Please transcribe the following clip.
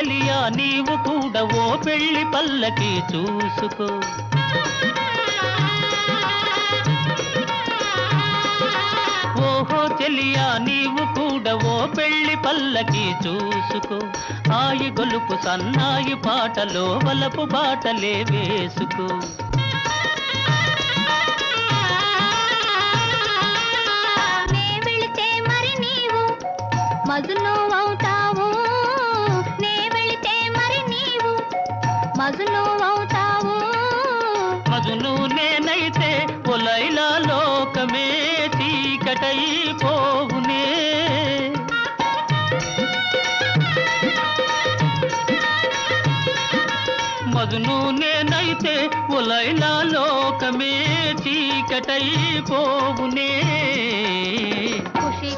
చెలియా నీవు కూడా ఓ పెళ్లి పల్లకి చూసుకో. ఓహో చెలియా నీవు కూడా ఓ పెళ్లి పల్లకి చూసుకో. ఆయి గొలుపు సన్నాయి పాటలో వలపు బాటలే వేసుకో. మజును అవుతావు, నే వెళితే మరి నీవు మజును అవుతావు. మజును నేనైతే ఒలైలా లోకమే చీకటైపోవునే. మజును నేనైతే ఒలైలా లోకమే చీకటైపోవునే. ఖుషి